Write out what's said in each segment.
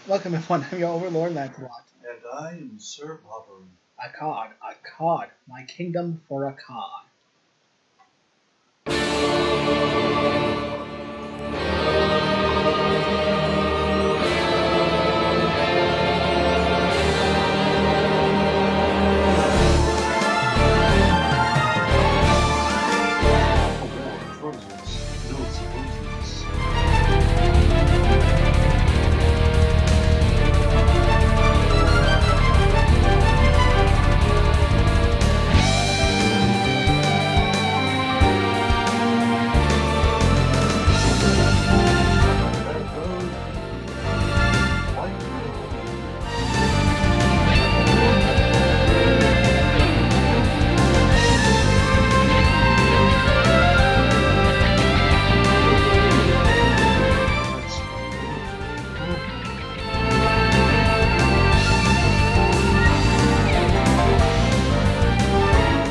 Welcome everyone, I'm your overlord Lancelot. And I am Sir Robert. A card, my kingdom for a card.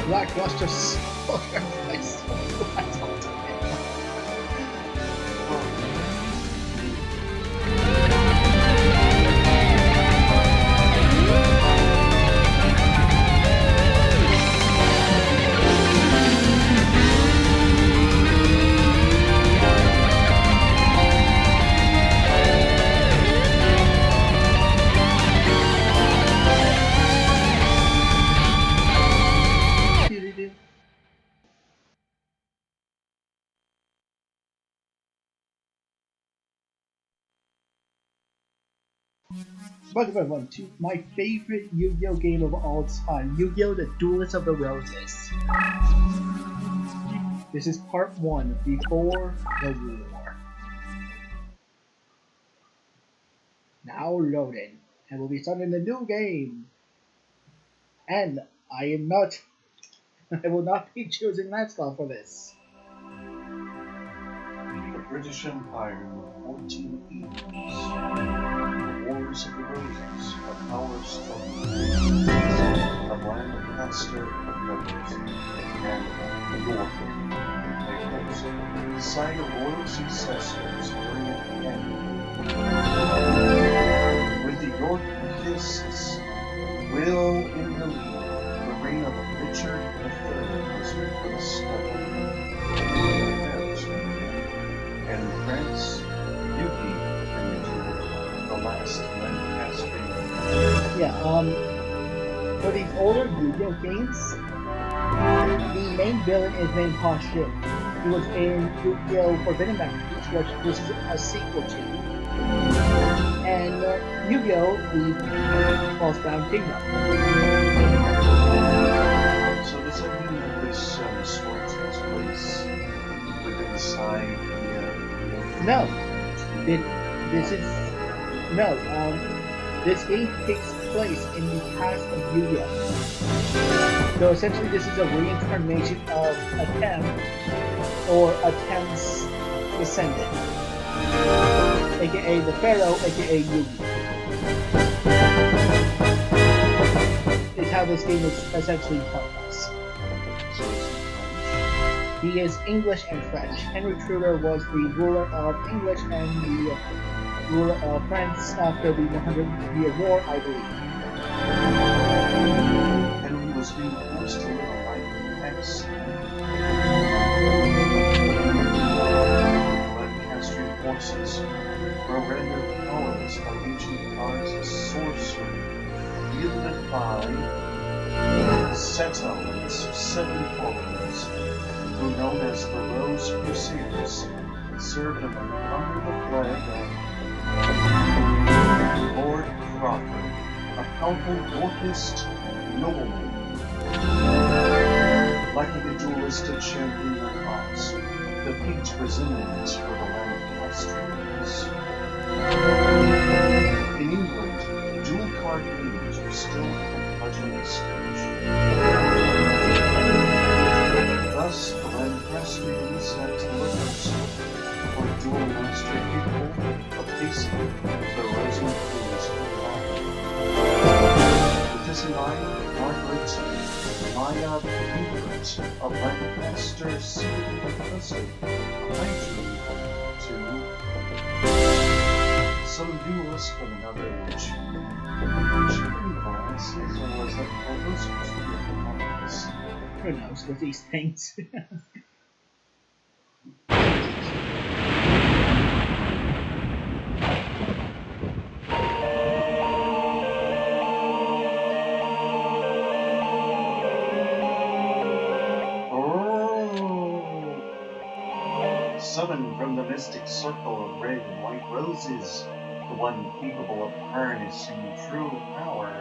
Lackluster soldier. I told him. Welcome everyone to my favorite Yu-Gi-Oh game of all time, Yu-Gi-Oh! The Duelist of the Roses. This is part 1, Before the War. Now loading, and we'll be starting a new game. And I will not be choosing Lancelot for this. The British Empire in the 1480s. Wars of the Roses, a power struggle, a Lancaster brothers, and the North Naples, the sign of royal successors during the end. With the Yorkists will in the lead, the reign of Richard III was replaced by and France, Yuki, the last Lancastrian. Yeah, for these older Yu-Gi-Oh games, the main villain is named Hashim. He was in Yu-Gi-Oh! Forbidden Bounties, which this is a sequel to. And Yu-Gi-Oh! The False-Bound Kingdom. So does that mean that this story takes place within the side? No. This game takes place in the past of Yu-Gi-Oh! So essentially this is a reincarnation of Atem, or Atem's descendant, aka the Pharaoh, aka Yugi. Is how this game is essentially telling us. He is English and French. Henry Truder was the ruler of English and the ruler of France after the 100-Year War, I believe. Henry was being forced to live a life in exile. Lancastrian forces were rendered powerless by ancient gods of sorcery, wielded by Seto and his 7 followers, who known as the Rose Crusaders, served under the flag of Lord Crawford, a powerful Yorkist nobleman. Lacking a duelist to champion their cause, the fate was imminent for the Lancastrians. In England, dual card games were still a fledgling stage. Thus, the Lancastrians had to look elsewhere for a dual master capable of facing the Rosen crews of the battle. With this in mind, Margaret Maya Hubert of Lancaster secretly requested a hydrogen to some duelist from another age. Shipping glasses, or was that those two different models? Who knows with these things? Summoned from the mystic circle of red and white roses, the one capable of harnessing true power.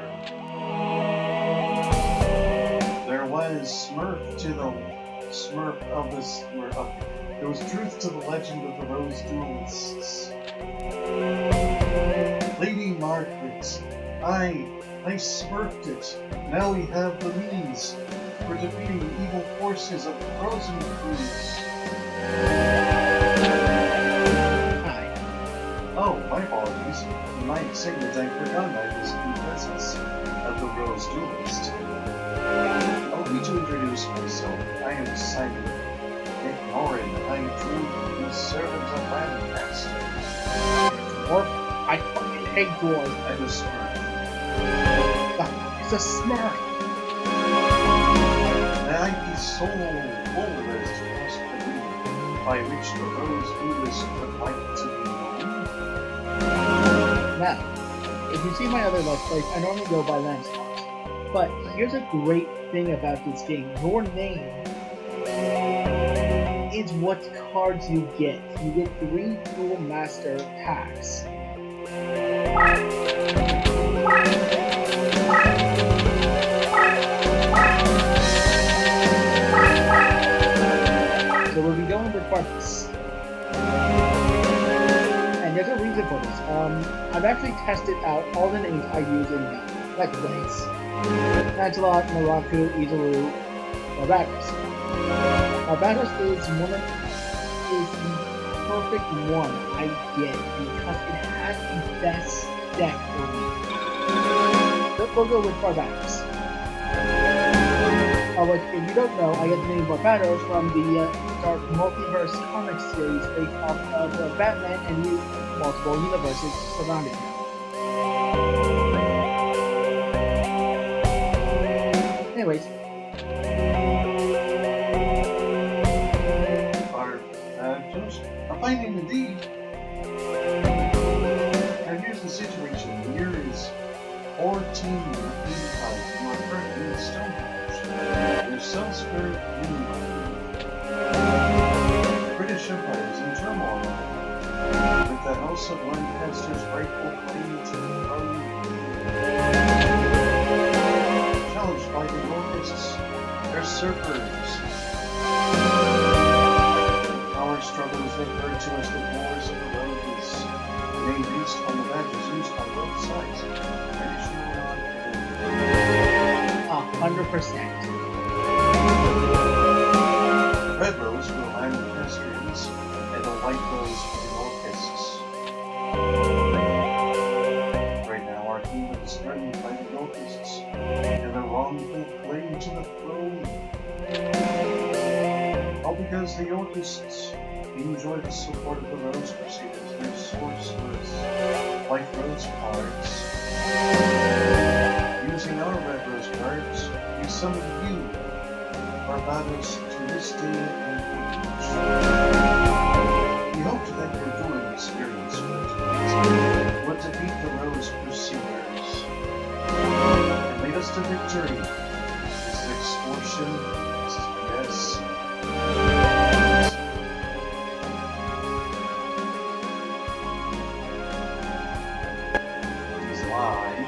There was there was truth to the legend of the Rose Duelists. Lady Margaret, I smurfed it. Now we have the means for defeating the evil forces of the Frozen Crews. Hi. Oh, my apologies. In my excitement, I forgot I was in the presence of the Rose Duelist. Allow me to introduce myself. I am Simon McMorrin. I drew the servant of Lancaster. Dwarf? I fucking hate dwarves. I'm a smurf. It's a smurf. May I be so bold as to ask the name by which the Rose Duelist would like to be known? Now, if you see my other Let's Plays, I normally go by Lancelot. But here's a great thing about this game. Your name is what cards you get. You get 3 Duel Master packs. So we'll be going with Farkas. And there's a reason for this. I've actually tested out all the names I use in Let's Plays. Lancelot, Naraku, Izaru, Barbatos. Barbatos is the perfect one I get because it has the best deck for me. We'll go with Barbatos. But if you don't know, I get the name Barbatos from the Dark Multiverse comic series based off of Batman and multiple universes surrounding him. Anyways. Barbatos? A fine name indeed. And here's the situation. Here is 14 Empire who are currently in Stonehenge. Their self-spirit the British Empire is in turmoil, with the House of Lancaster's rightful claim to the throne challenged by the Locusts, their usurpers. Power struggles referred to as the Wars of the Roses, a name based on the badges used on both sides. Traditional 100%. Red rose for the Lancastrians, and a white rose for the Locusts. Right now, our kingdom is threatened by the Locusts and their wrongful claim to the throne. All because the Locusts enjoy the support of the Rose Crusaders, their sorcerers, like rose cards. Using our red rose cards, we summon you, Barbatos, to this day and age. We hope that your dueling experience will defeat the Rose Crusaders and lead us to victory. This is extortion. This is BS. He's lying.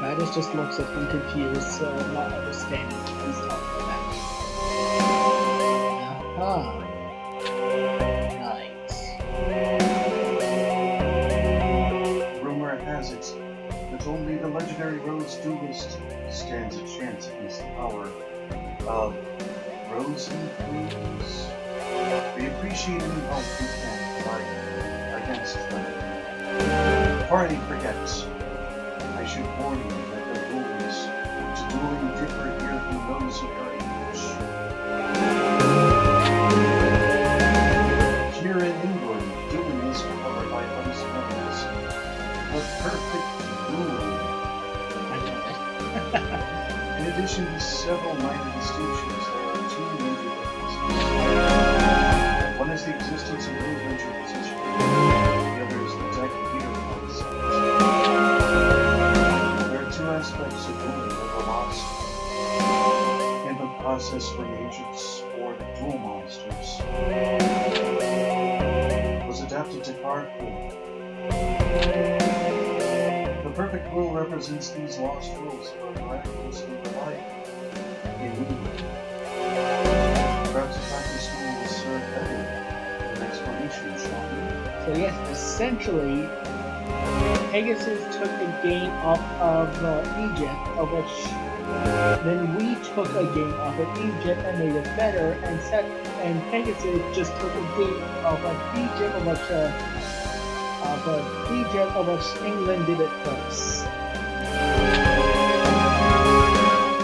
Barbatos just looks at him confused, so not understanding what he's talking about. Aha. Right. Rumor has it that only the legendary Rose Duelist stands a chance against the power of Frozen Crews. We appreciate any help we can provide against them. Before I forget, I should warn you that the rules to dueling differ here from those of your age. Here in England, several minor distinctions, there are two major differences. One is the existence of dual venture position. The other is the deck leader concept. There are two aspects of dueling that were lost in the process for the agents or the duel monsters. Was adapted to card pool. The perfect rule represents these lost rules that are miraculously alive in movement. Perhaps a practice rule will serve better with an explanation, shall we? So yes, essentially, Pegasus took a game off of Egypt, of which then we took a game off of Egypt and made it better, and Pegasus just took a game off of Egypt, of which England did it first.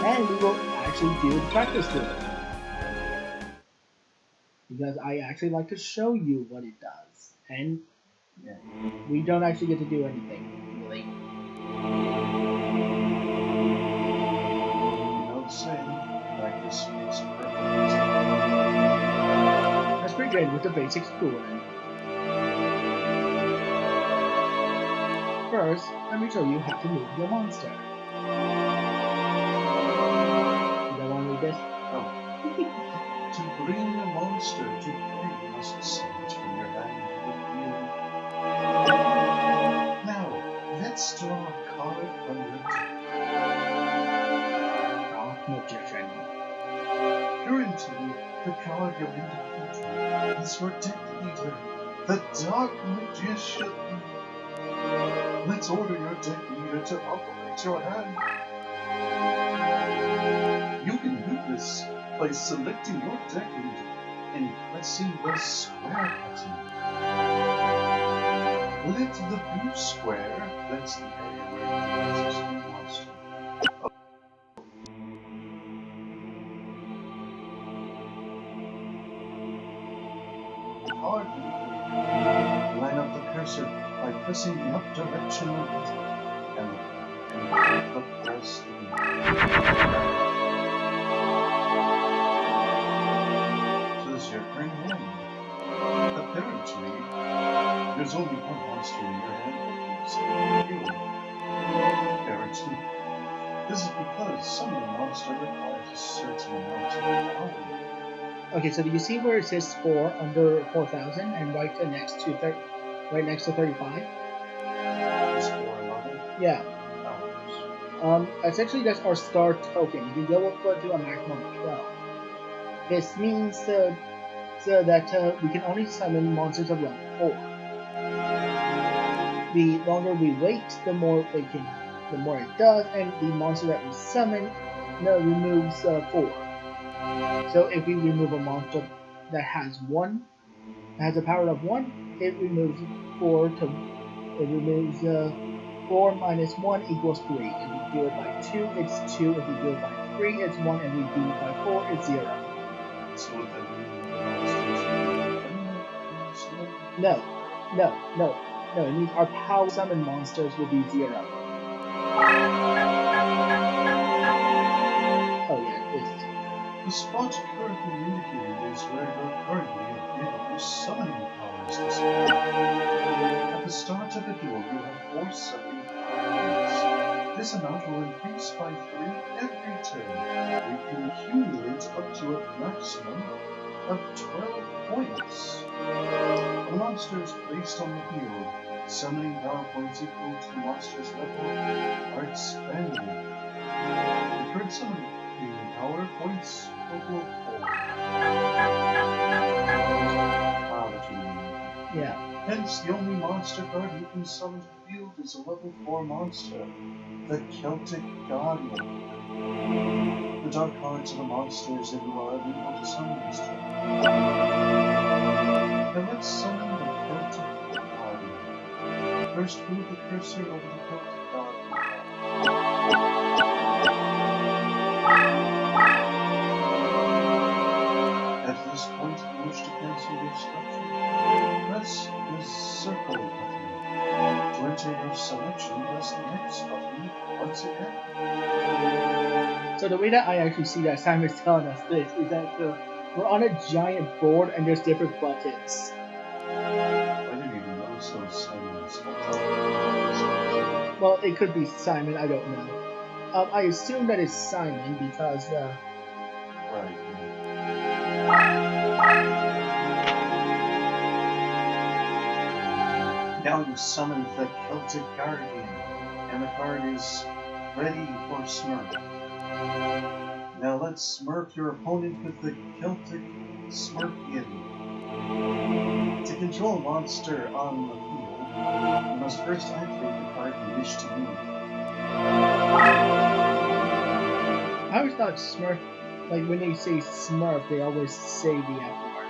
And we will actually do the practice with it. Because I actually like to show you what it does. And Yeah. we don't actually get to do anything, really. You know the saying, practice makes perfect. Let's begin with the basic schooling. First, let me show you how to move your monster. You don't want to read this? Oh. To bring a monster to play, you must send it from your hand to the field. Now, let's draw a card from your deck. Oh, magician. Currently, the card you're indicating is your deck leader, the Dark Magician. Let's order your deck leader to operate your hand. You can do this by selecting your deck leader and pressing the square button. Let the blue square, that's the area where you access the monster. Card line up the cursor by pressing the up directional button and the press in. Choose your turn hand. Apparently, there's only one monster in your hand that you. Apparently, this is because summoning monster requires a certain amount of power. Okay, so do you see where it says 4 under 4,000 and right next to 35? Is 411 Yeah. hours. Essentially that's our start token. You can go up to a maximum of 12. This means that we can only summon monsters of level 4. The longer we wait, the more it does, and the monster that we summon removes 4. So if we remove a monster that has a power of 1, it removes 4 4 minus 1 equals 3. If we do it by 2, it's 2. If we do it by 3, it's 1. And if we do it by 4, it's 0. So what that means? No. It means our power summon monsters will be 0. Oh yeah, it's... The spot currently indicated is where your currently available summoning power is displayed. At the start of a duel, you have 4 summoning powers. This amount will increase by 3 every turn. You can accumulate up to a maximum of 12 points. The monsters placed on the field, summoning power points equal to the monster's level, are expanded. The current summoning power points equal 4. Yeah. Hence, the only monster card you can summon to the field is a level 4 monster, the Celtic Guardian. The dark cards are the monsters that you are able to summon this turn. Now let's summon the Celtic Guardian. First, move the cursor over the Celtic Guardian. At this point, if you wish to cancel your structure, press the circle button. To enter your selection, press the X button once again. So the way that I actually see that Simon's telling us this is that we're on a giant board and there's different buttons. I didn't even notice those Simon's. Well, it could be Simon, I don't know. I assume that it's Simon because, Right. Now you summon the Celtic Guardian, and the card is ready for Smurf. Now let's Smurf your opponent with the Celtic Smurfian. To control a monster on the field, you must first activate the card you wish to move. I always thought Smurf, like when they say Smurf, they always say the F word.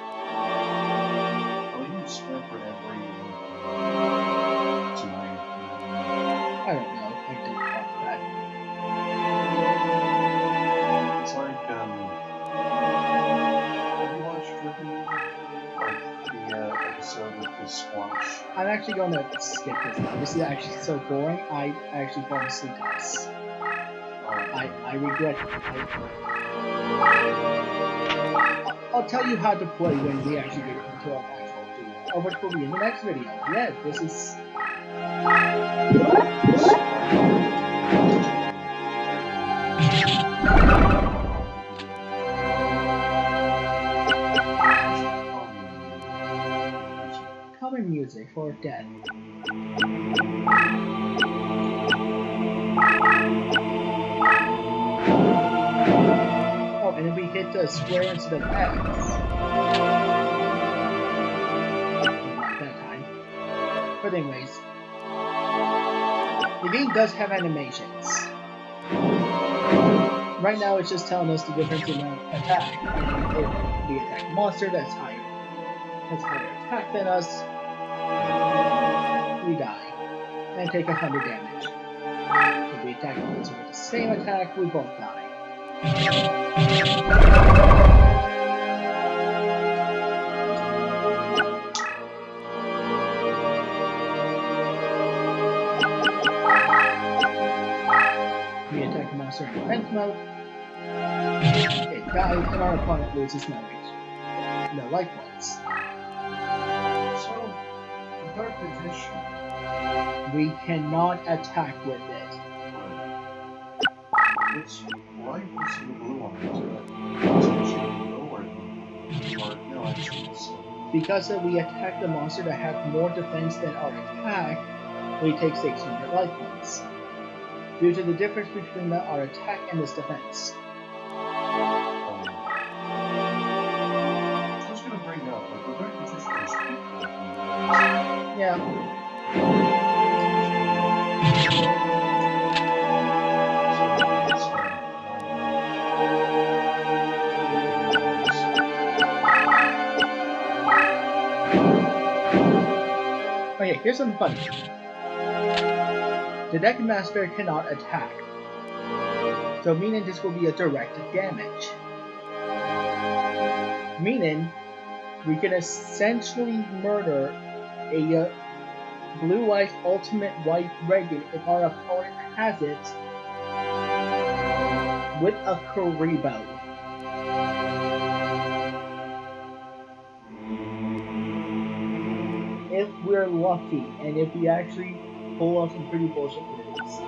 I'll use Smurf whenever you want. To my opinion. I don't know. I don't want that. It's like, have you watched Rick and Morty? Like the episode with the squash? I'm actually going to skip this now. This is actually so boring. I actually fall asleep to this. I regret it. I'll tell you how to play when we actually get into our actual duel, which will be in the next video. Yeah, this is... Common music for death. Oh, and then we hit the square instead of X. Not that time. But anyways, the game does have animations. Right now it's just telling us the difference in attack. If we attack a monster that's higher attack than us, we die and take 100 damage. If we attack a monster with the same attack, we both die. We attack a monster in defense mode, it dies, and our opponent loses no life points. So, with our position, We cannot attack with it. which why is the blue on it? It's actually lower than, or no, actually it's Because if we attack the monster that has more defense than our attack, we take 600 life points. Due to the difference between our attack and its defense. I was going to bring up, like, the right position is Yeah. Okay, here's something funny. The Deck Master cannot attack. So meaning this will be a direct damage. Meaning we can essentially murder a blue-white ultimate white dragon if our opponent has it with a Karibo. If we're lucky, and if we actually pull off some pretty bullshit moves.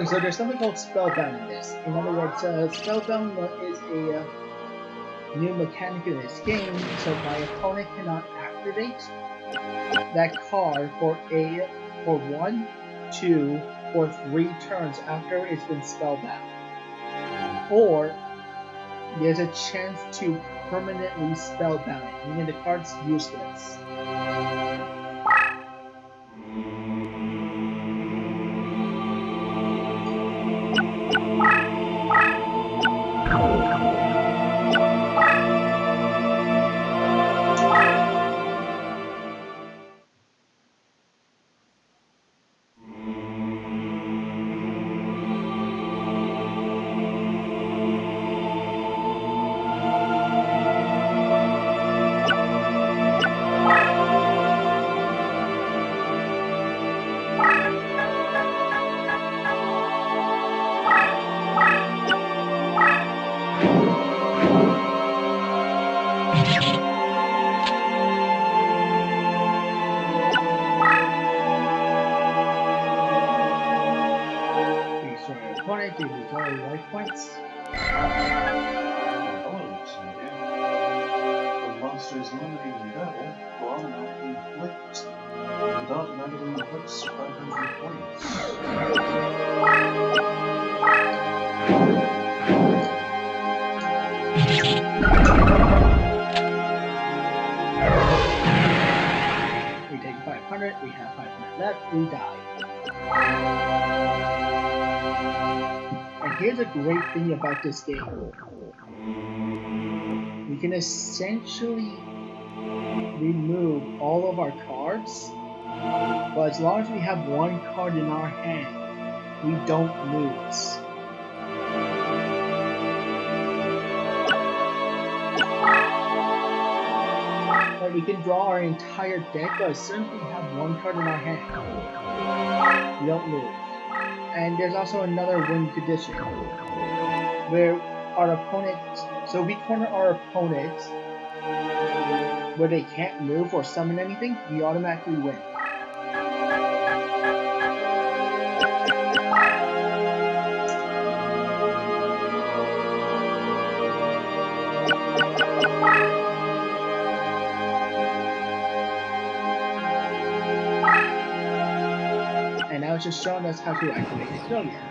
So there's something called Spellbound in this. In other words, Spellbound is a new mechanic in this game, so my opponent cannot activate that card for 1, 2, or 3 turns after it's been spellbound. Or there's a chance to permanently spellbound it, meaning the card's useless. Rats. Hello, Xavier. When monsters limiting in battle, will automatically inflict. It automatically inflicts 500 points. We take 500, we have 500 left, we die. And here's a great thing about this game. We can essentially remove all of our cards, but as long as we have one card in our hand, we don't lose. Like we can draw our entire deck, but as soon as we have one card in our hand, we don't lose. And there's also another win condition, where our opponent, so we corner our opponent where they can't move or summon anything, we automatically win. And now it's just showing us how to activate Exodia.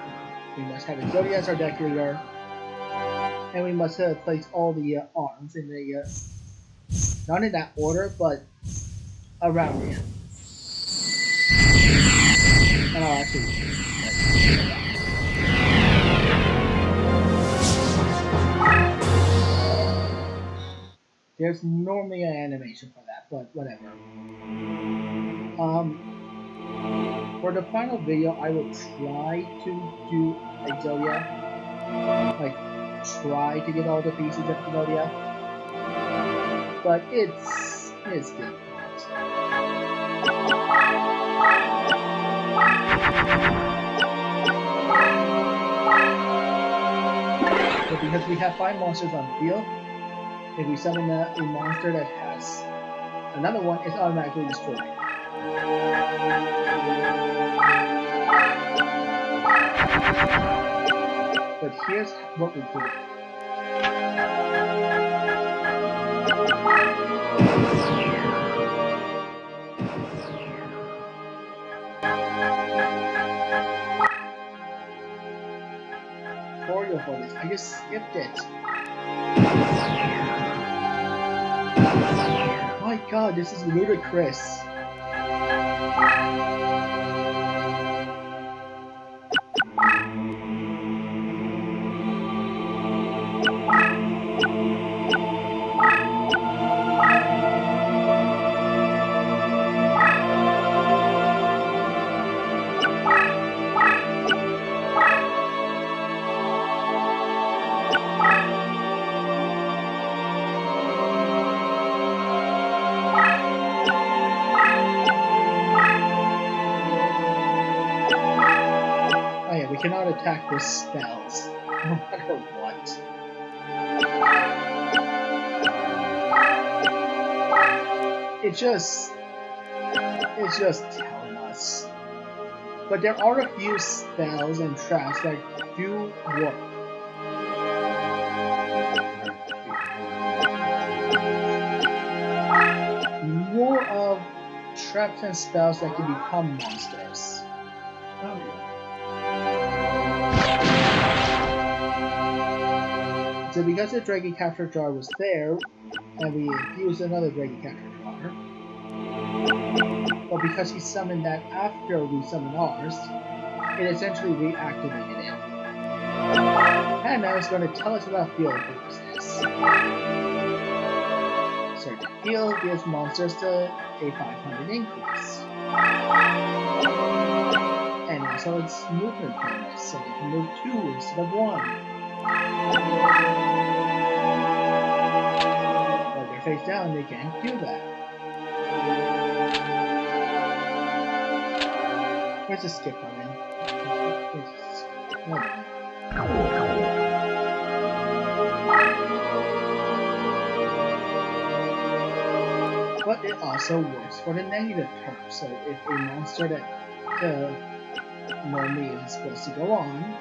We must have Exodia as our deck leader, and we must place all the arms in the, not in that order, but around him. And I'll actually there's normally an animation for that, but whatever. For the final video, I will try to do Exodia, like try to get all the pieces of Exodia, but it's difficult. But because we have 5 monsters on the field, if we summon a monster that has another one, it's automatically destroyed. But here's what we do. Tutorial for this, I just skipped it. My god, this is ludicrous. We cannot attack with spells, no matter what. It's just telling us. But there are a few spells and traps that do work. More of traps and spells that can become monsters. Oh, yeah. So because the Dragon Capture Jar was there, and we used another Dragon Capture Jar, but because he summoned that after we summoned ours, it essentially reactivated it. And now it's going to tell us about field purposes. Certain field gives monsters a 500 increase. And also its movement bonus, so they can move 2 instead of 1. While they're face down, they can't do that. Where's the skip button? But it also works for the negative term. So if a monster that normally is supposed to go on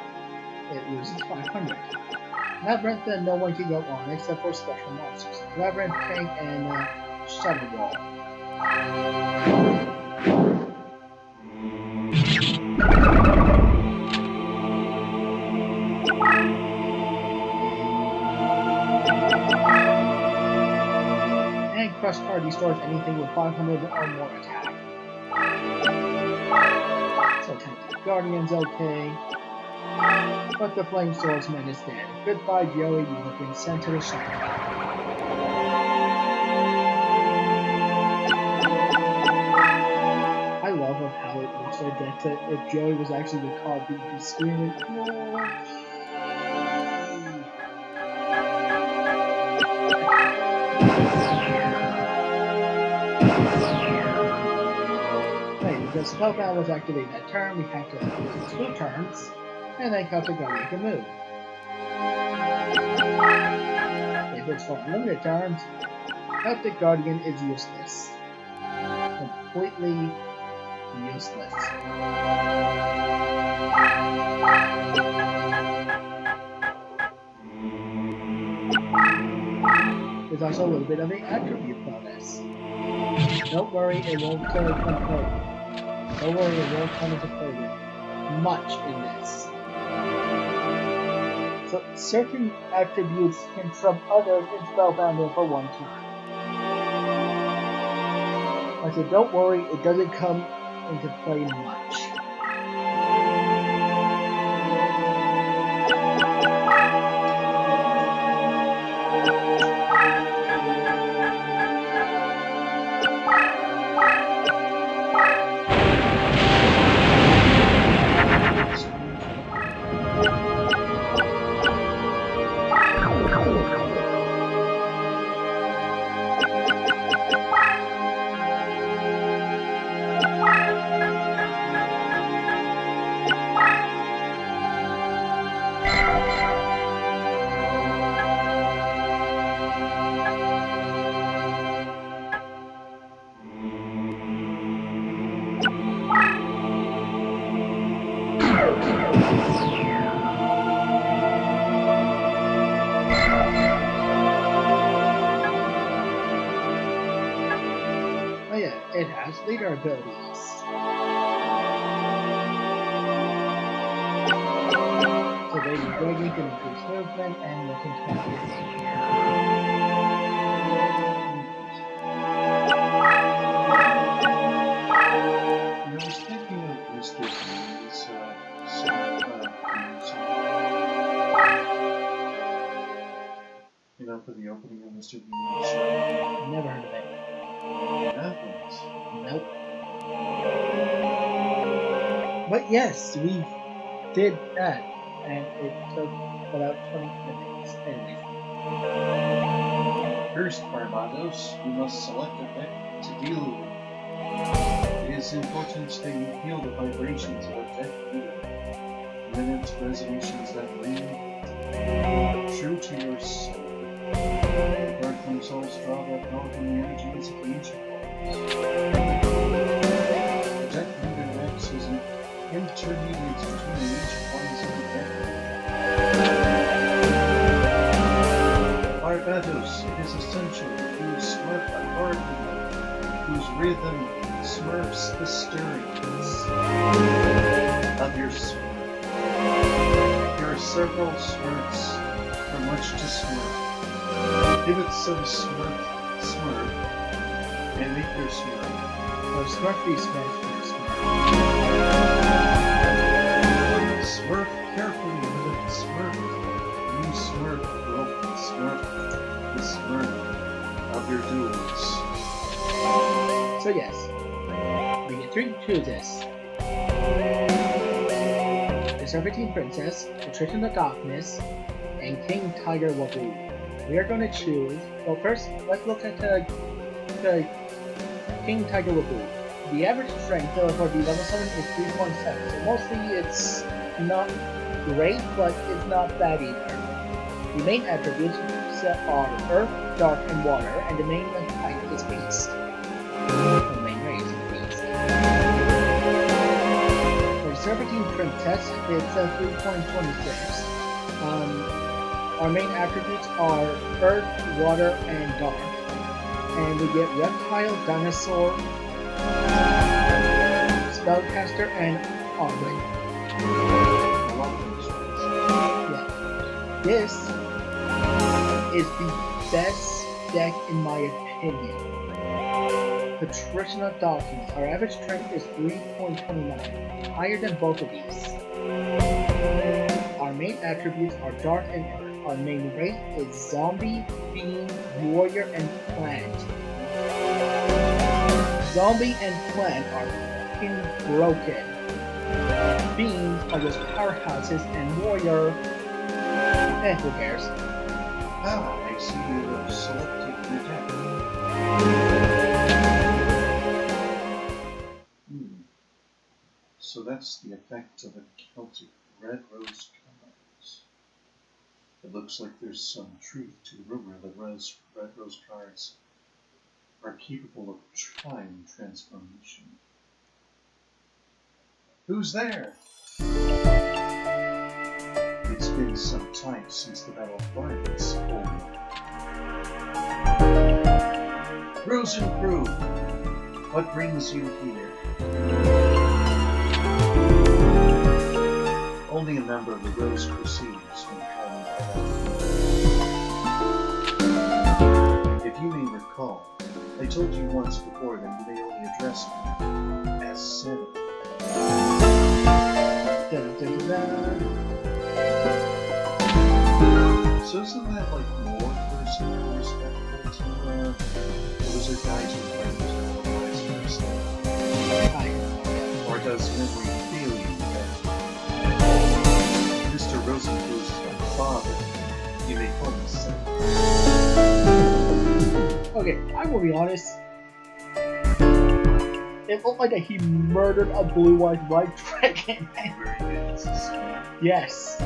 it loses 500. Labyrinth, then no one can go on except for special monsters. Labyrinth, Tank, and Shuttle Wall. And Crush Card restores anything with 500 or more attack. So Tentative Guardian's okay. But the Flame Swordsman is dead. Goodbye, Joey, you have been sent to the Shadow. I love of how it looks like that if Joey was actually the card, he'd be screaming, no! Wait, because Spellbound was activated that turn, we have to lose 2 turns, and then Celtic Guardian can move. If it's for unlimited turns, Celtic Guardian is useless. Completely useless. There's also a little bit of an attribute bonus. Don't worry, it won't come into play. Don't worry, it won't come into play much in this. So certain attributes can trump others in Spellbound for 1 turn. I said, don't worry, it doesn't come into play much. Oh yeah, it has leader abilities. So Baby Dragon can increase movement and look into I was thinking of Mr. Bean's you know, for the opening of Mr. Bean's show. Never heard of it. Happens. Nope. But yes, we did that, and it took about 20 minutes. Anyway. First, Barbados, you must select a deck to deal with. It is important that you feel the vibrations of a deck deal. Limit resolutions that ring true to your soul. Regard from souls draw that power from the energies of ancient ones. The deck leader acts as an intermediate between the ancient ones and the deck. Barbados, it is essential to smurf a card whose rhythm smurfs the stirrings of your smurf. There are several smurfs for much to smurf. Give it some smurf, and make your smurf. Or Smurfy Smurf. Smurf carefully with it, smurf. You smurf will smurf the smurf of your duels. So yes, we get 3 chooses. The Serpentine Princess, the Triton of Darkness, and King Tiger Waboo. We are going to choose. Well, first, let's look at the King Tiger Waboo. The average strength for the level 7 is 3.7, so mostly it's not great, but it's not bad either. The main attributes are Earth, Dark, and Water, and the main type is Beast. The main race is Beast. For Serpentine Princess, it's a 3.26. Our main attributes are Earth, Water, and Dark. And we get Reptile, Dinosaur, Spellcaster, and Oddwing. Yeah. This is the best deck in my opinion. Patrician Dawkins. Our average strength is 3.29, higher than both of these. Our main attributes are Dark and Earth. Our main race is Zombie, Fiend, Warrior, and Plant. Zombie and Plant are fucking broken. Fiends are just powerhouses, and Warrior, who cares? Ah, I see you have selected your deck. So that's the effect of a Celtic red rose cards. It looks like there's some truth to the rumor that red rose cards are capable of time transformation. Who's there? It's been some time since the Battle of Florence. Rosen Crew, what brings you here? Only a member of the Rose Crusaders can call me by that. If you may recall, I told you once before that you may only address me as Seven. So isn't that like more personal respectful to wizard guys who claim to know vice versa? Or does memory fail you that Mr. Rosencruz is my father? You may call me Seven. Okay, I will be honest. It looked like that he murdered a blue-eyed white dragon. Yes.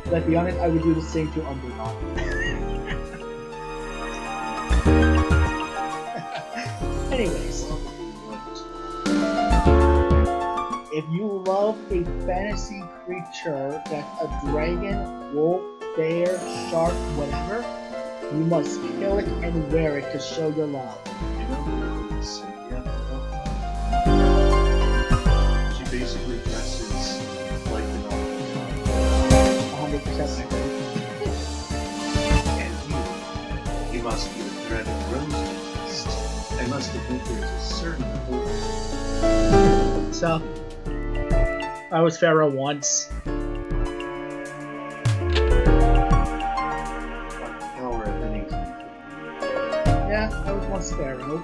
Let's be honest, I would do the same to Umbreon. Anyways, if you love a fantasy creature that's a dragon, wolf, bear, shark, whatever, you must kill it and wear it to show your love. You know what Cynthia about that? She basically dresses like an old 100% agree. And you must be the dreaded rose duelist. I must admit there's a certain hope. So, I was Pharaoh once. Power of anything. Yeah, I was once Pharaoh.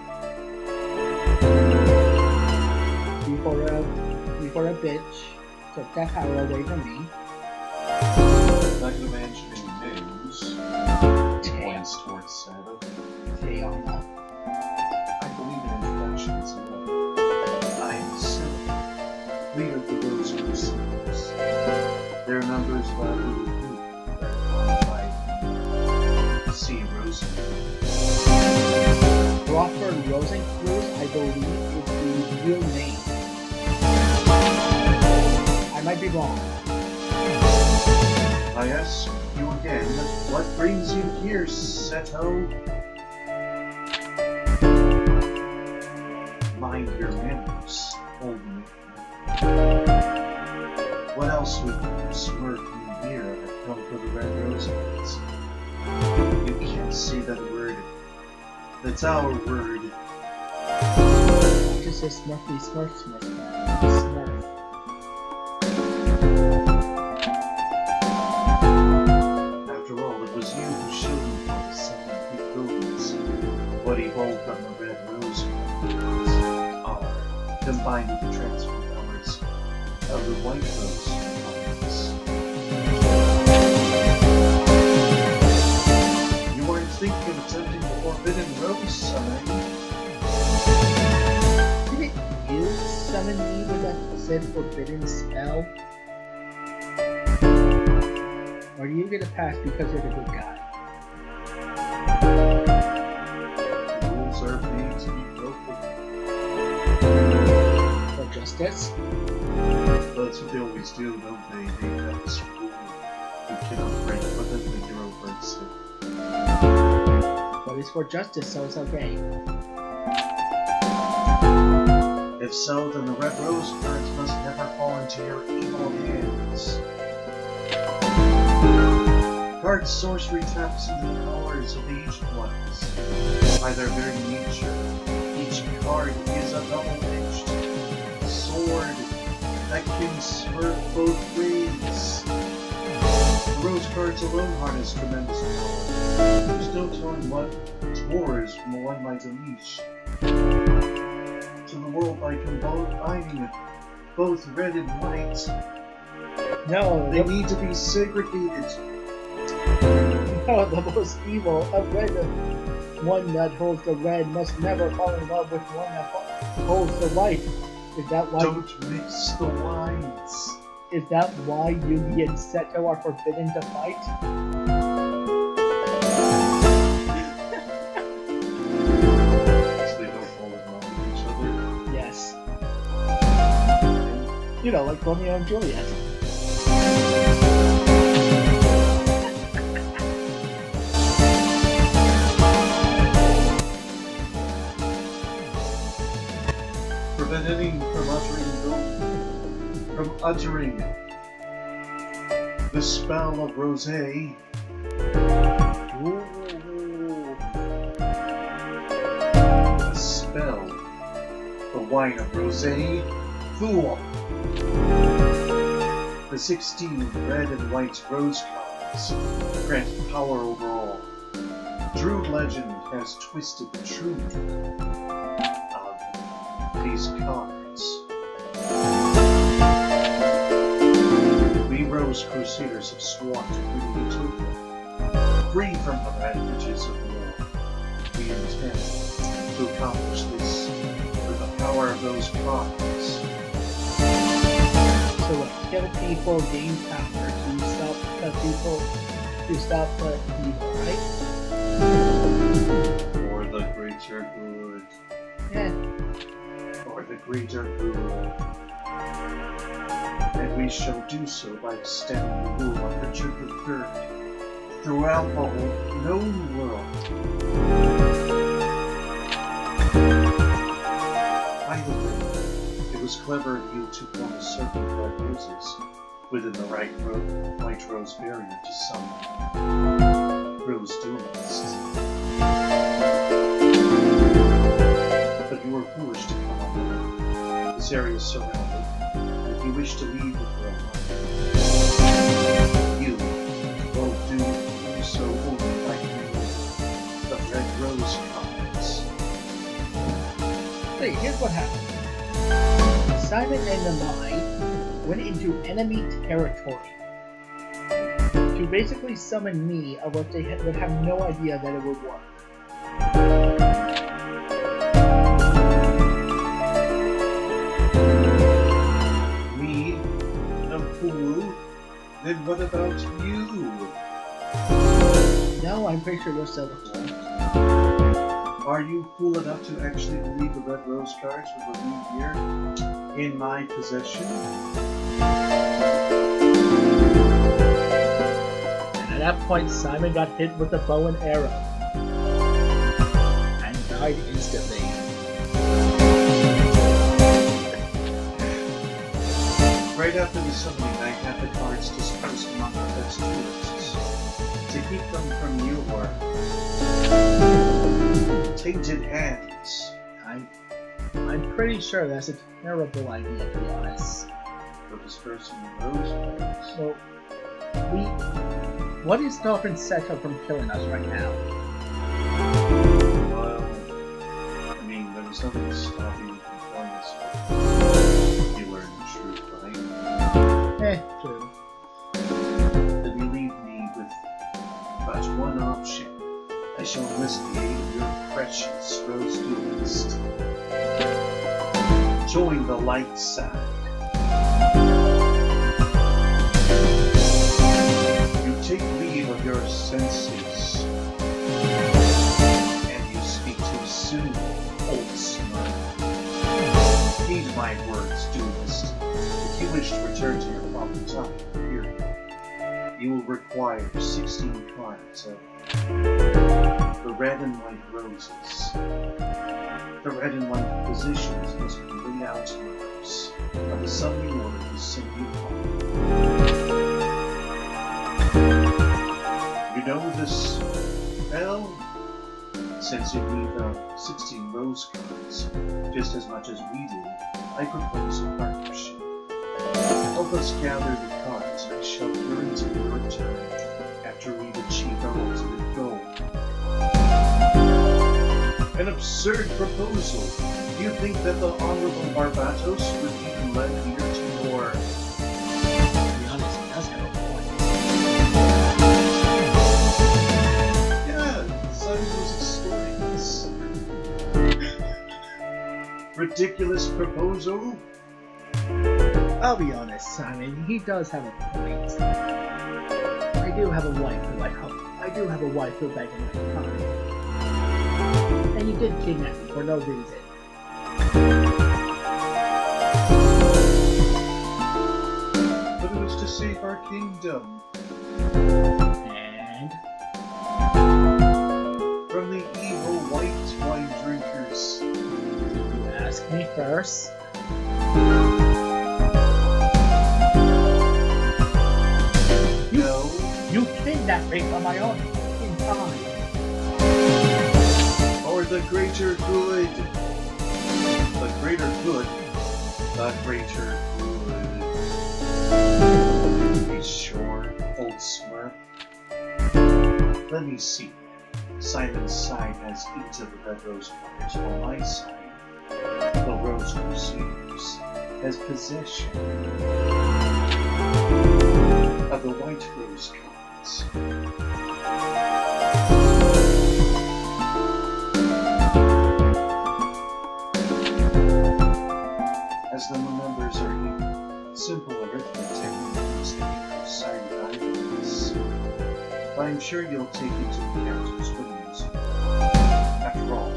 Before a bitch took that power away from me. Not gonna mention any names. Points towards Sabbath. Tiana. I believe in introductions and I am Seven, leader of the Rose Crusaders. Their numbers loudly recruit that qualified. See Rosencruz. Crawford Rosencruz, I believe, is the real name. I might be wrong. I ask you again, what brings you here, Seto? Mind your manners, old man. What else would smirk you here? I've come for the red roses. You can't say that word. That's our word. Just say Smurfy, Smurf, Smurf, Smurf. After all, it was you who showed me how to summon big rodents. What evolved on the red rose are combined with the transfer powers of the white rose cards. You weren't thinking of attempting the forbidden rose summoning? Didn't you summon me with that said forbidden spell? Or do you get a pass because you're the good guy? The rules are made to be broken. But justice. That's what they always do, don't they? They have this rule. You cannot break within the hero breaks it. But it's for justice, so it's okay. If so, then the Red Rose cards must never fall into your evil hands. Card sorcery taps into the powers of the ancient ones. By their very nature, each card is a double-edged sword that can swerve both ways. The Rose cards alone harness tremendous power. There's no telling what horrors one might unleash to the world by combining both red and white. No, They need to be segregated. no, the most evil of red. One that holds the red must never fall in love with one that holds the white. Is that why? Don't mix the lines. Is that why Yugi and Seto are forbidden to fight? So they don't fall in love with each other. Yes. You know, like Romeo and Juliet. Preventing from uttering the spell of Rosé. The spell. The wine of Rosé. Fool. The 16 red and white rose cards grant power over all. True legend has twisted the truth of these cards. We Rose Crusaders have sworn to free Utopia, free from the ravages of war. We intend to accomplish this through the power of those cards. So what? Kill people, gain power to stop the people, to stop the evil, right? For the greater good. Yeah. For the greater good. And we shall do so by extending the rule of Richard III throughout the whole known world. By the way, it was clever of you to form a circle of red roses within the white rose barrier to summon Rose Duelist. But you were foolish to come on board. This area is surrounded. If you wish to leave with your life, you will do so only by using the red rose cards. Hey, here's what happened. Simon and the Mai went into enemy territory to basically summon me, of what they would have no idea that it would work. Me? A fool? Then what about you? No, I'm pretty sure you're still the fool. Are you fool enough to actually believe the red rose cards would remain here in my possession? And at that point, Simon got hit with a bow and arrow and died instantly. Right after the summoning, I had the cards dispersed among the best duelists to keep them from your tainted hands. I'm pretty sure that's a terrible idea, to be honest. For dispersing those cards. So, what is stopping Seto from killing us right now? Well, I mean, there was nothing stopping you from killing us. You learned the truth, right? True. Then you leave me with but one option. I shall enlist the aid of your precious Rose Duelist. Join the light side. You take leave of your senses. And you speak too soon, old smurf. Heed my words, You will require 16 cards of the red and white roses. The red and white positions must be laid out in reverse of the summoning order is simply followed. You know this spell? Since you need 16 rose cards, just as much as we do, I propose a partnership. Help us gather the cards, and I shall guarantee your return after we've achieved our ultimate goal. An absurd proposal! Do you think that the Honorable Barbatos would even lend ear to more? To be honest, he does have a point. Yeah, Simon was extorting us. Ridiculous proposal? I'll be honest, Simon, he does have a point. I do have a wife who I hope. I do have a wife who back in my time. And you did kidnap me for no reason. But it was to save our kingdom. And From the evil white wine drinkers. you ask me first. No. You kidnapped me for my own fucking time. Or the greater good. The greater good. The greater good. Be sure, old smurf. Let me see. Simon's side has each of the red rose flowers, while my side, the rose crusaders, has possession of the white rose cards. As the numbers are equal, simple arithmetic means that you have sided items. But I'm sure you'll take into account his willingness. After all,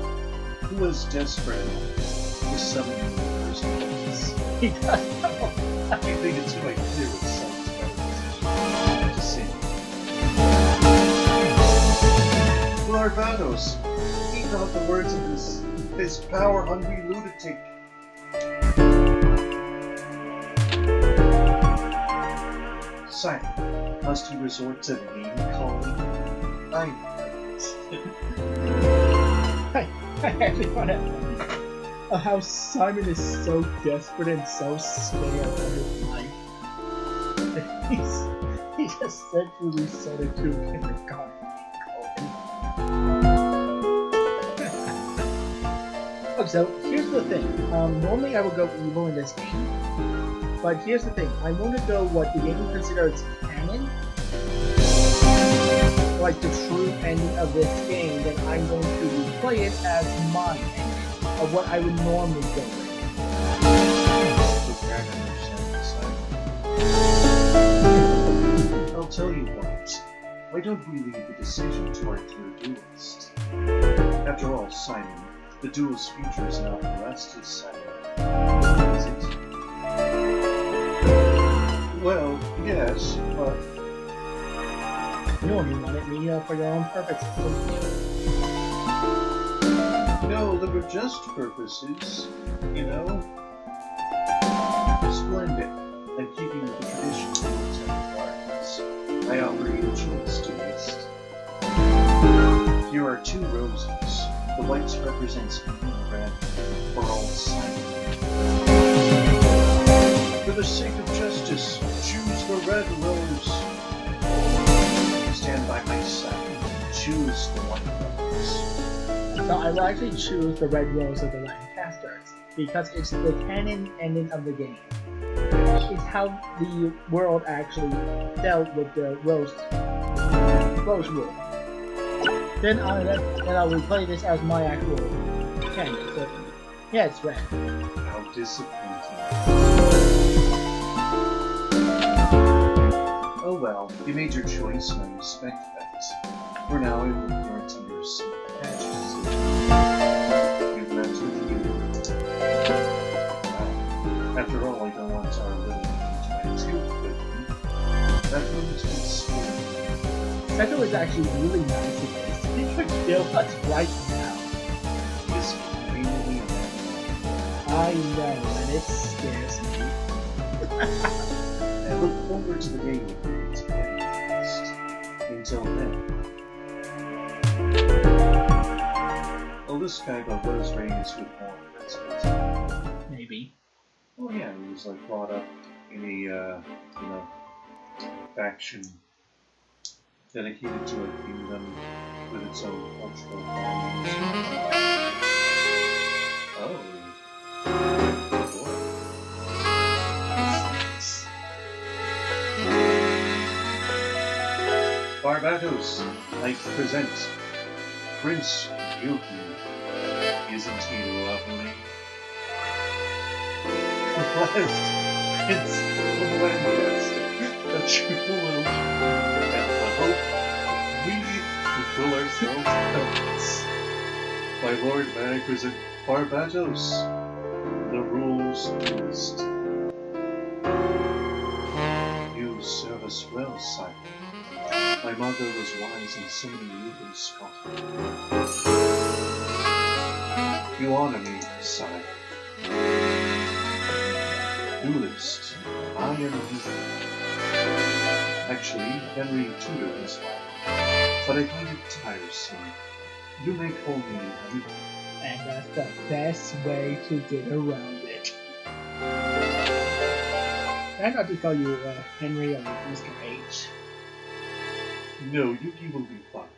who was desperate enough to summon you in the first place? He does know. I think it's quite clear what Simon's better position to see. Larvados, heed not the words of this power-hungry lunatic. Simon, must you resort to name-calling? I I actually want to how Simon is so desperate and so scared for his life. He just sexually started to kindergarten. Okay, so here's the thing. Normally I would go evil in this game, but here's the thing. I'm going to go what the game considers canon, like the true ending of this game. Then I'm going to replay it as my ending of what I would normally go with. I'll tell you what. Why don't we leave the decision to our dear duelist? After all, Simon, the duel's future is not the rest his side. Is it? Well, yes, but You only wanted me for your own purposes, didn't you? no, they were just purposes, you know? Splendid. And keeping with the tradition of the Temple Gardens, I offer you a choice, duelist. Here are 2 roses. The white represents me and the red for all Simon. For the sake of justice, choose the red rose. Stand by my side. Choose the white rose. So I will actually choose the red rose of the Lancasters because it's the canon ending of the game. It's how the world actually dealt with the rose rule. Then I'll replay this as my actual canon. So yeah, it's red. How disappointing. Oh well, you made your choice and I respect that. For now, I will guarantee your seat. You've met with you. Well, after all, I don't want our little to too quickly. That room's been spoiled. Center is actually really nice in this. It's like still much right now. Is mainly I know, and it scares me. I look forward to the day when we together next. Until then, well, this guy got Rose Reyes with more principles. Maybe. Oh yeah, he was like brought up in a faction dedicated to a kingdom with its own cultural values. Oh, Barbados, I present Prince Yuki. Isn't he lovely? Last Prince of Lancaster, a true and I hope we fulfill ourselves. My lord, may I present Barbados, the rules duelist. You serve us well, sire. My mother was wise in so many legal Scotland. You honor me, sire. Duelist, I am you. Actually, Henry Tudor is mine, but I find it tiresome. You may call me you. And that's the best way to get around it. I got to call you Henry or Mr. H. No, Yuki will be fine.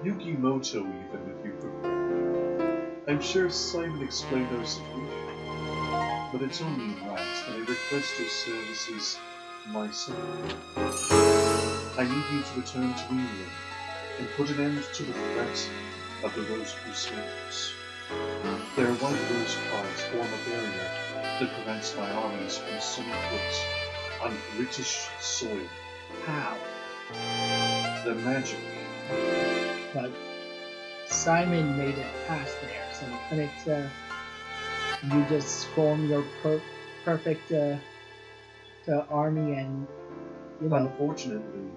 Yugimoto even, if you prefer. I'm sure Simon explained our situation, but it's only right that I request his services myself. I need you to return to England and put an end to the threat of the Rose Crusaders. Their white rose cards form a barrier that prevents my armies from setting foot on British soil. How? The magic. But Simon made it past there, so couldn't you just form your perfect army and, you know... Unfortunately,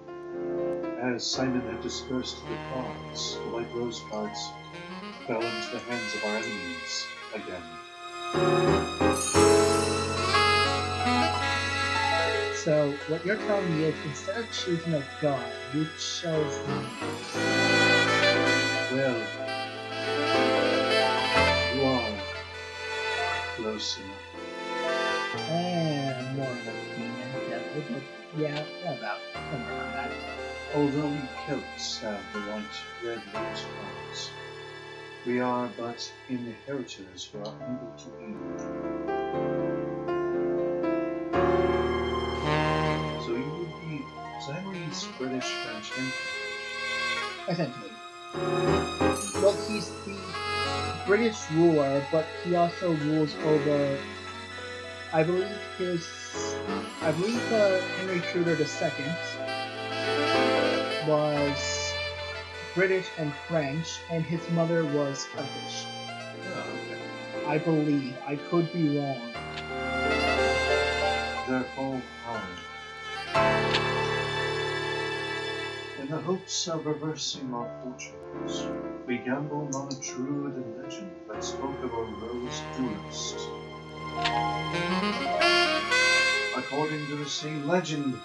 as Simon had dispersed the cards, the white rose cards fell into the hands of our enemies again. So what you're telling me is instead of choosing a god, you chose me. Well, you are close enough. And more of a demon devil, but yeah, about somewhere around that. Although we Celts have the white red rose cards, we are but inheritors who are able to wield. So you would be Zamory's British, French, and Essentially. Well, he's the British ruler, but he also rules over, I believe Henry Tudor II was British and French, and his mother was Scottish. Oh, okay. I believe. I could be wrong. Their full power. In the hopes of reversing our fortunes, we gambled on a Druid legend that spoke of a rose duelist. According to the same legend,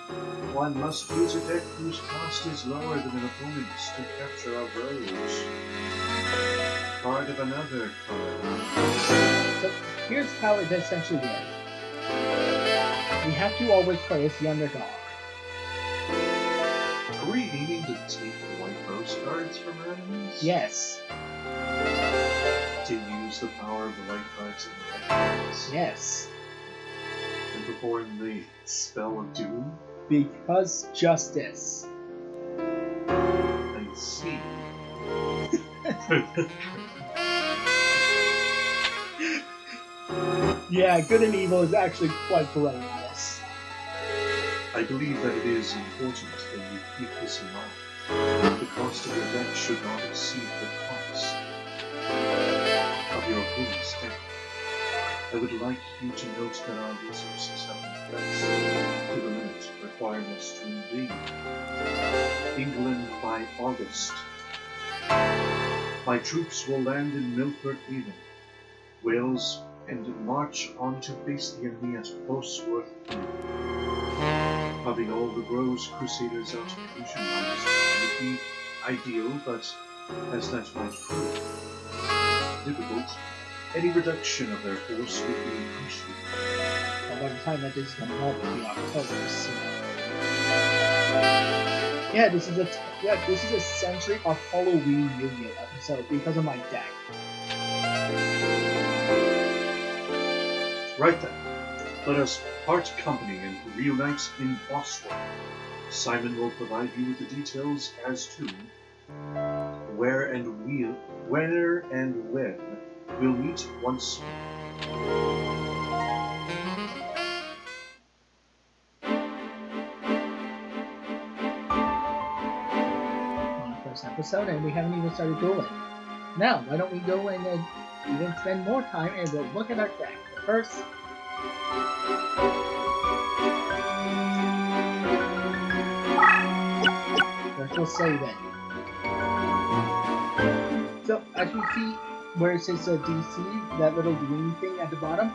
one must use a deck whose cost is lower than an opponent's to capture a rose. Part of another color. So here's how it essentially is. We have to always play as the underdog. Are we aiming to take the white rose cards from our enemies? Yes. To use the power of the white cards in the red cards? Yes. And perform the spell of doom? Because justice. I see. Yeah, good and evil is actually quite bright in this. I believe that it is important that you keep this in mind. The cost of your deck should not exceed the cost of your opponent's deck. I would like you to note that our resources have been flexed to the limit requiring us to invade England by August. My troops will land in Milford Haven, Wales, and march on to face the enemy at Bosworth Hill. Having all the Groves Crusaders out of commission by this time would be ideal, but as that might prove difficult, any reduction of their force would be appreciated. But by the time that this comes out, it'll be October, so... Yeah, this is essentially a Halloween Yu-Gi-Oh episode because of my deck. Right then, let us part company and reunite in Bosworth. Simon will provide you with the details as to where and when we'll meet once more. On the first episode, and we haven't even started dueling. Now, why don't we go and even spend more time and we'll look at our deck. But first, we'll save it. So, as you see where it says DC, that little green thing at the bottom,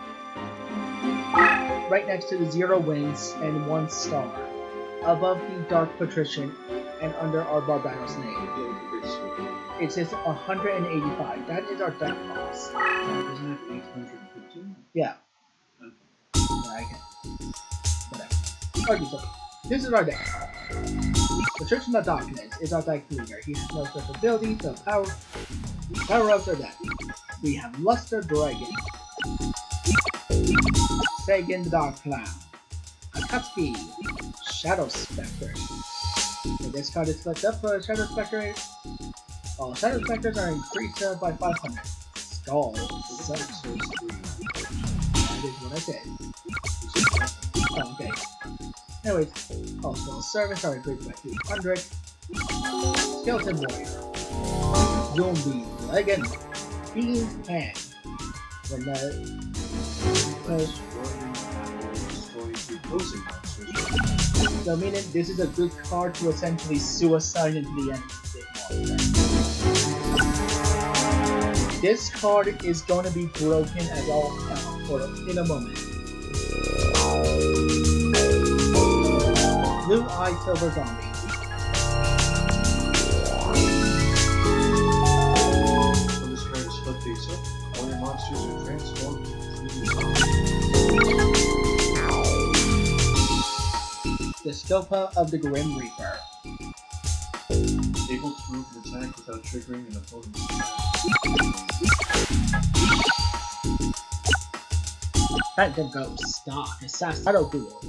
right next to the 0 wings and 1 star, above the Dark Patrician and under our Barbaros name, it says 185. That is our deck cost. Isn't it 850? Yeah. Okay. Whatever. Okay, so this is our deck. Patrician of Darkness is our deck leader. He has no special abilities, so power-ups are that. We have Luster Dragon, Sagan the Dark Clown, Akatsuki, Shadow Spectre. So this card is flipped up for Shadow Spectre. All Shadow Spectres are increased by 500. Skull. So, that is what I said. Oh, okay. Anyways, also servants are increased by 300. Skeleton Warrior. Zombie Legend. Fiend's Hand. When the so meaning this is a good card to essentially suicide into the enemy. This card is going to be broken as all hell in a moment. Blue Eye Silver Zombie. When this card is flipped face up, all your monsters are transformed into 3D zombies. The Scopa of the Grim Reaper. Able to move an attack without triggering an opponent's attack. Phantom Ghost. Stock. Assassin. Shadow Duel.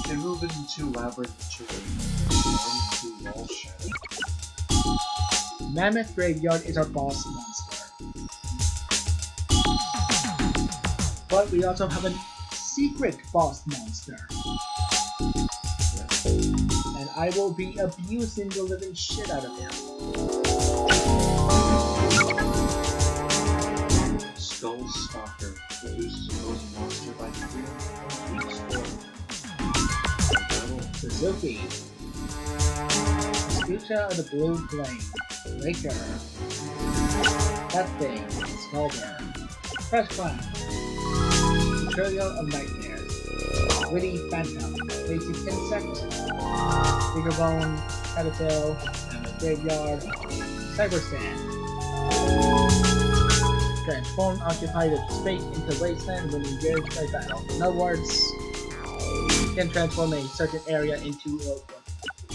Can move into labyrinth terrain and into wall shadow. Mammoth Graveyard is our boss monster. But we also have a secret boss monster. And I will be abusing the living shit out of him. Skull Stalker reduces opposing monster by 300 points score. Suzuki. Future of the Blue Flame. Raker. That Thing. Skulder. Fresh Clown. Trillion of Nightmares. Witty Phantom. Basic Insect. Bigger Bone. Caterpillar. Mammoth Graveyard. Cyber Sand. Transform occupied space into wasteland when engaged by battle. In other words, you can transform a certain area into a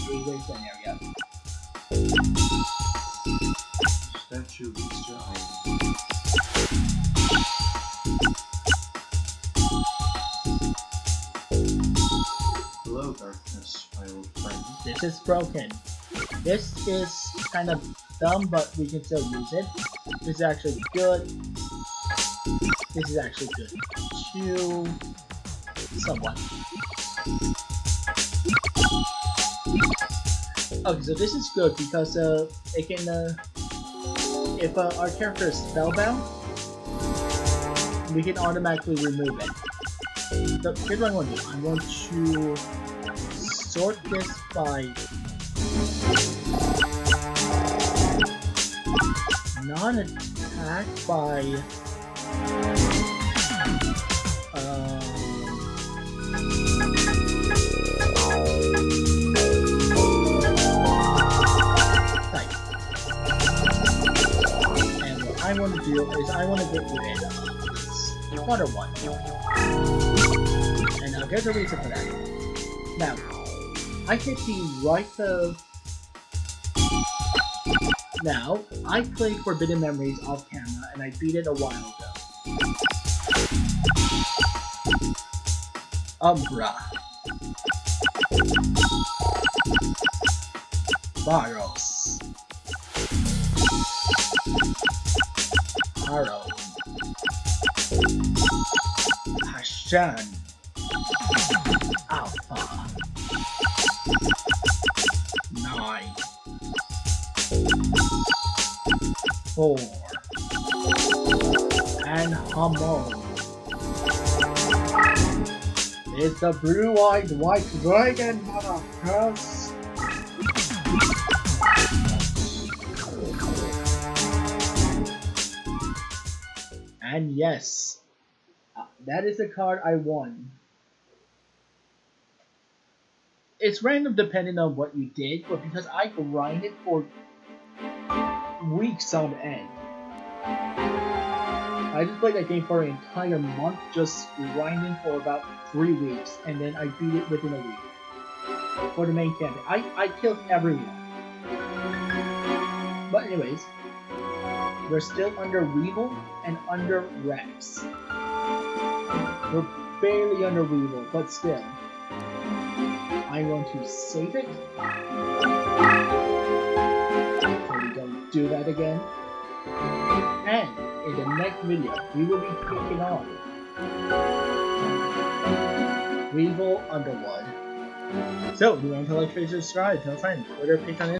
wasteland area. Statue Easter Island. Hello, darkness, my old friend. This is broken. This is kind of dumb, but we can still use it. This is actually good. This is actually good too. Somewhat. Okay, so this is good because it can if our character is spellbound, we can automatically remove it. So here's what I'm going to do. I'm going to sort this by Non-attack by type. And what I want to do is I want to get rid of water one. And I'll get the reason for that. Now, I hit the right of... Now, I played Forbidden Memories off camera and I beat it a while ago. Umbra. Baros. Haro. Hashan. Alpha. 9. 4. And Hamon. It's a blue-eyed white dragon, motherfuckers! And yes, that is the card I won. It's random depending on what you did, but because I grinded for weeks on end. I just played that game for an entire month, just grinding for about 3 weeks, and then I beat it within a week. For the main campaign. I killed everyone. But anyways, we're still under Weevil and under Rex. We're barely under Weevil, but still. I'm going to save it. So we don't do that again. And in the next video, we will be taking on Weevil Underwood. So, if you want to like, share, subscribe, tell a friend, Twitter, Patreon,